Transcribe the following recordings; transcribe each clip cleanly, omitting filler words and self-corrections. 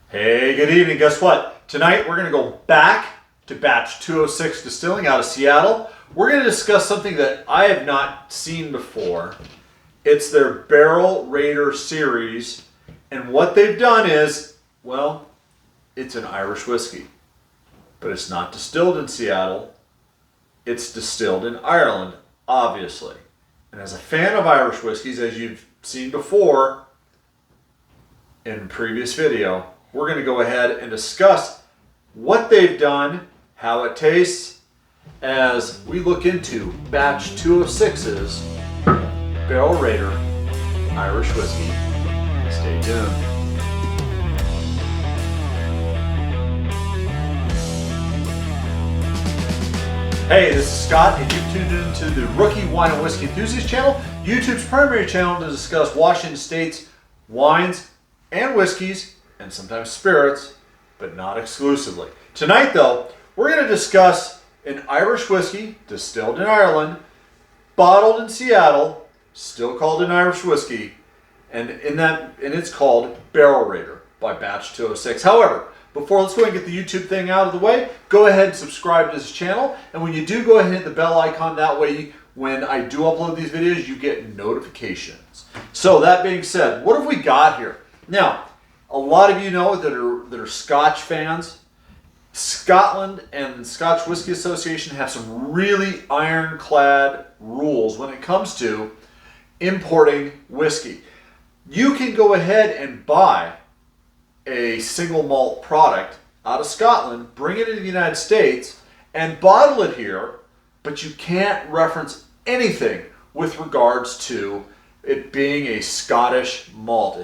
Hey, good evening. Guess what? Tonight we're going to go back to batch 206 distilling out of Seattle. We're going to discuss something that I have not seen before. It's their Barrel Raider series, and what they've done is, well, it's an Irish whiskey, but it's not distilled in Seattle. It's distilled in Ireland, obviously. And as a fan of Irish whiskeys, as you've seen before in a previous video, we're going to go ahead and discuss what they've done, how it tastes, as we look into batch 206's Barrel Raider Irish whiskey. Stay tuned. Hey, this is Scott, and you've tuned into the Rookie Wine and Whiskey Enthusiast channel, YouTube's primary channel to discuss Washington State's wines and whiskeys, and sometimes spirits, but not exclusively. Tonight, though, we're going to discuss an Irish whiskey distilled in Ireland, bottled in Seattle, still called an Irish whiskey, and it's called Barrel Raider by Batch 206. However, let's go ahead and get the YouTube thing out of the way. Go ahead and subscribe to this channel, and when you do, go ahead and hit the bell icon. That way, when I do upload these videos, you get notifications. So that being said, what have we got here? Now, a lot of you know that are Scotch fans. Scotland and Scotch Whisky Association have some really ironclad rules when it comes to importing whiskey. You can go ahead and buy a single malt product out of Scotland, bring it into the United States, and bottle it here, but you can't reference anything with regards to it being a Scottish malt,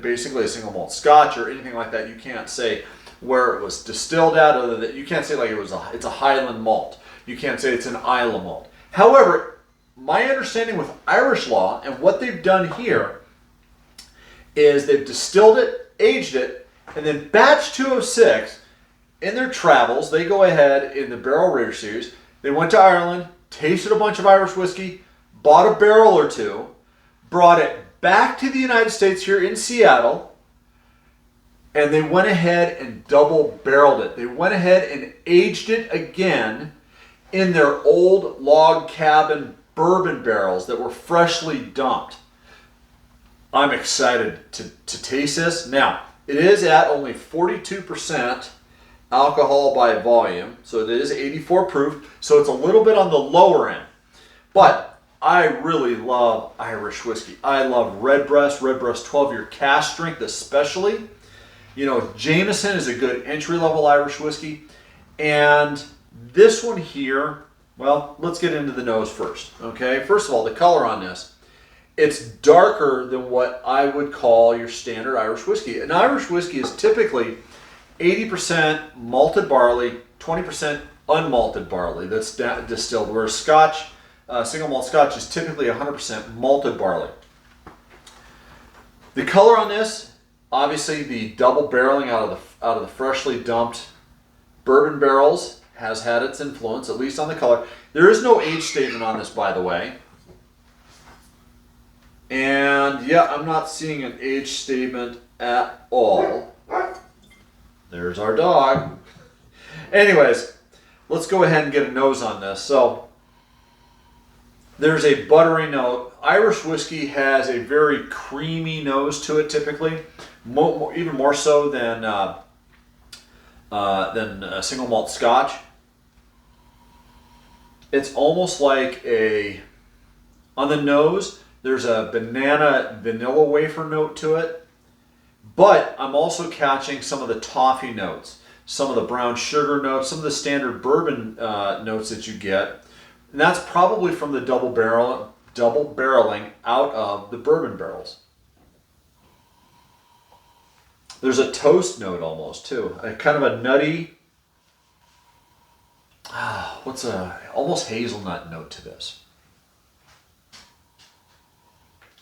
basically a single malt Scotch or anything like that. You can't say where it was distilled at, other than you can't say like it's a Highland malt. You can't say it's an Islay malt. However, my understanding with Irish law and what they've done here is they've distilled it, aged it, and then batch 206 in their travels, they go ahead in the Barrel Raider series. They went to Ireland, tasted a bunch of Irish whiskey, bought a barrel or two, brought it back to the United States here in Seattle, and they went ahead and double barreled it. They went ahead and aged it again in their old log cabin bourbon barrels that were freshly dumped. I'm excited to taste this. Now, it is at only 42% alcohol by volume, so it is 84 proof, so it's a little bit on the lower end. But I really love Irish whiskey. I love Redbreast 12-year cask strength especially. You know, Jameson is a good entry-level Irish whiskey. And this one here, well, let's get into the nose first, okay? First of all, the color on this, it's darker than what I would call your standard Irish whiskey. An Irish whiskey is typically 80% malted barley, 20% unmalted barley that's distilled, whereas Scotch, single malt Scotch is typically 100% malted barley. The color on this, obviously the double barreling out of the freshly dumped bourbon barrels has had its influence, at least on the color. There is no age statement on this, by the way. And yeah, I'm not seeing an age statement at all. There's our dog. Anyways, let's go ahead and get a nose on this. So there's a buttery note. Irish whiskey has a very creamy nose to it typically, even more so than a single malt Scotch. It's almost like on the nose, there's a banana vanilla wafer note to it, but I'm also catching some of the toffee notes, some of the brown sugar notes, some of the standard bourbon notes that you get. And that's probably from the double barreling out of the bourbon barrels. There's a toast note almost too, kind of a nutty, almost hazelnut note to this.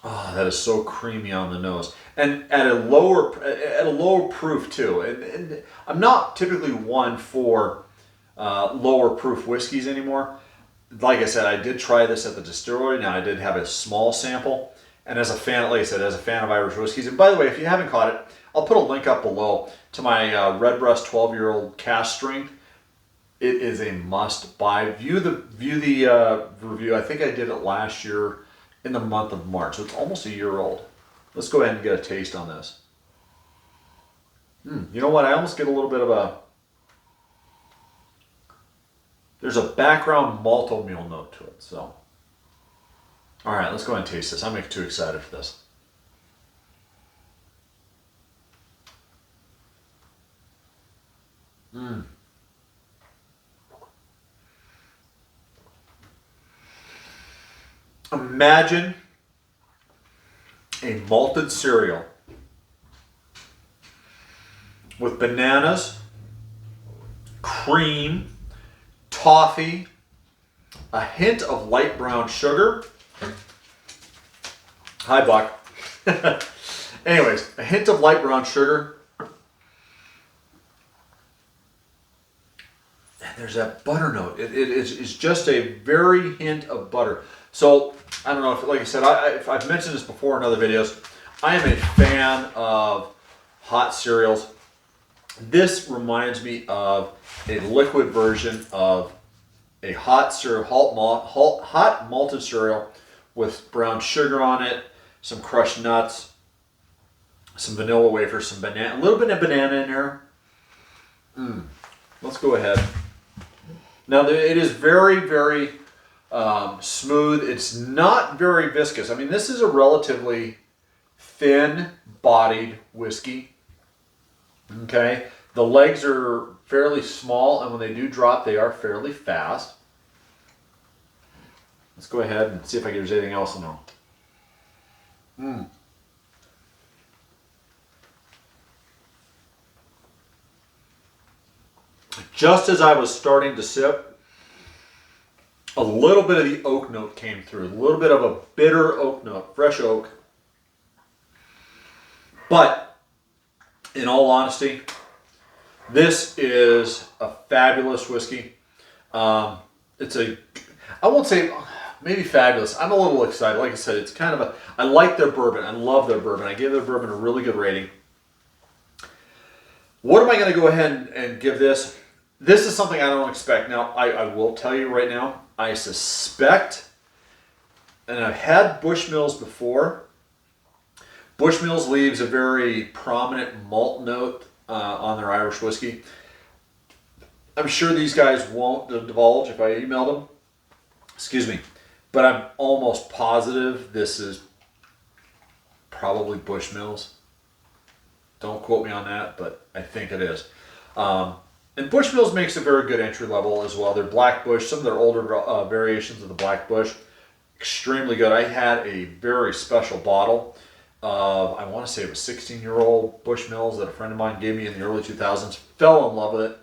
Oh, that is so creamy on the nose, and at a lower proof too. And I'm not typically one for lower proof whiskeys anymore. Like I said, I did try this at the distillery. Now I did have a small sample, And as a fan, like I said, as a fan of Irish whiskeys, and by the way, if you haven't caught it, I'll put a link up below to my Redbreast 12-year-old cask strength. It is a must buy. View the review. I think I did it last year in the month of March, so it's almost a year old. Let's go ahead and get a taste on this. You know what? I almost get a little bit of a... There's a background malto meal note to it. So, all right, let's go ahead and taste this. I'm too excited for this. Imagine a malted cereal with bananas, cream, toffee, a hint of light brown sugar. Hi, Buck. Anyways, a hint of light brown sugar. And there's that butter note. It's just a very hint of butter. So, I don't know if, like I said, I've mentioned this before in other videos. I am a fan of hot cereals. This reminds me of a liquid version of a hot cereal, hot malted cereal with brown sugar on it, some crushed nuts, some vanilla wafers, some banana, a little bit of banana in there. Let's go ahead. Now it is very, very smooth. It's not very viscous. I mean, this is a relatively thin-bodied whiskey. Okay, the legs are fairly small, and when they do drop, they are fairly fast. Let's go ahead and see if there's anything else in there. Just as I was starting to sip, a little bit of the oak note came through. A little bit of a bitter oak note, fresh oak. But in all honesty, this is a fabulous whiskey. It's a, I won't say maybe fabulous. I'm a little excited. Like I said, it's kind of a, I like their bourbon. I love their bourbon. I gave their bourbon a really good rating. What am I going to go ahead and give this? This is something I don't expect. Now, I will tell you right now, I suspect, and I've had Bushmills before. Bushmills leaves a very prominent malt note on their Irish whiskey. I'm sure these guys won't divulge if I emailed them. Excuse me. But I'm almost positive this is probably Bushmills. Don't quote me on that, but I think it is. And Bushmills makes a very good entry level as well. They're Black Bush, some of their older variations of the Black Bush, extremely good. I had a very special bottle of, I want to say it was 16-year-old Bushmills that a friend of mine gave me in the early 2000s. Fell in love with it.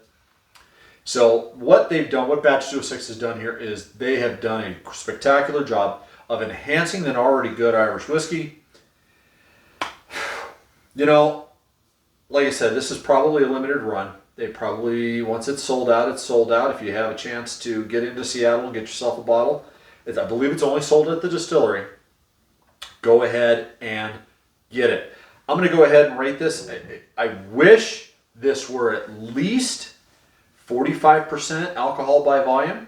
So what they've done, what Batch 206 has done here is they have done a spectacular job of enhancing an already good Irish whiskey. You know, like I said, this is probably a limited run. They probably, once it's sold out, it's sold out. If you have a chance to get into Seattle and get yourself a bottle, I believe it's only sold at the distillery. Go ahead and get it. I'm going to go ahead and rate this. I wish this were at least 45% alcohol by volume.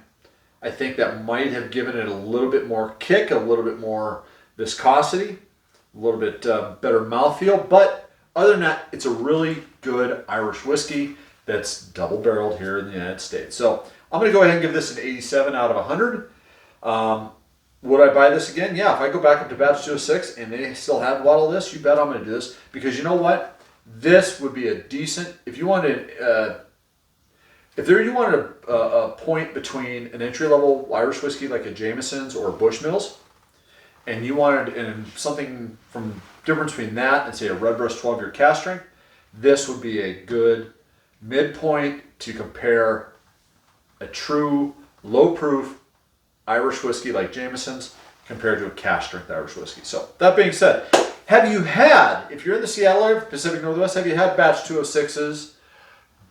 I think that might have given it a little bit more kick, a little bit more viscosity, a little bit better mouthfeel. But other than that, it's a really good Irish whiskey that's double barreled here in the United States. So I'm going to go ahead and give this an 87 out of 100. Would I buy this again? Yeah, if I go back up to Batch 206 and they still have a bottle of this, you bet I'm going to do this. Because you know what? This would be a decent, if you wanted, you wanted a point between an entry-level Irish whiskey like a Jameson's or Bushmills, and you wanted something from difference between that and say a Redbreast 12-year cask strength, this would be a good midpoint to compare a true low-proof Irish whiskey like Jameson's compared to a cask strength Irish whiskey. So that being said, have you had, if you're in the Seattle area, Pacific Northwest, have you had Batch 206's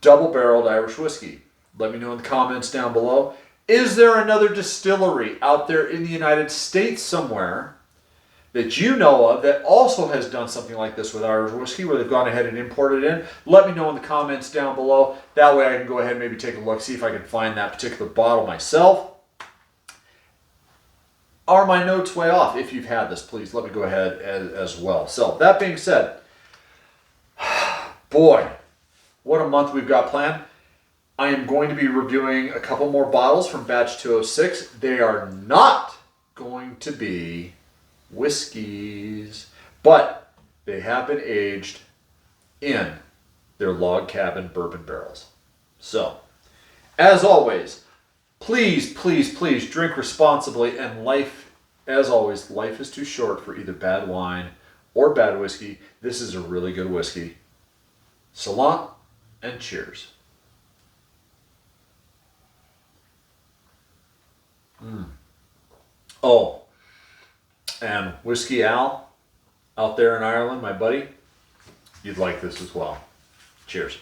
double-barreled Irish whiskey? Let me know in the comments down below. Is there another distillery out there in the United States somewhere that you know of that also has done something like this with Irish whiskey, where they've gone ahead and imported it in, let me know in the comments down below. That way I can go ahead and maybe take a look, see if I can find that particular bottle myself. Are my notes way off? If you've had this, please let me go ahead as well. So that being said, boy, what a month we've got planned. I am going to be reviewing a couple more bottles from batch 206. They are not going to be whiskeys, but they have been aged in their log cabin bourbon barrels. So, as always, please, please, please drink responsibly, and life, as always, life is too short for either bad wine or bad whiskey. This is a really good whiskey. Salut and cheers. Oh, and Whiskey Al out there in Ireland, my buddy, you'd like this as well. Cheers.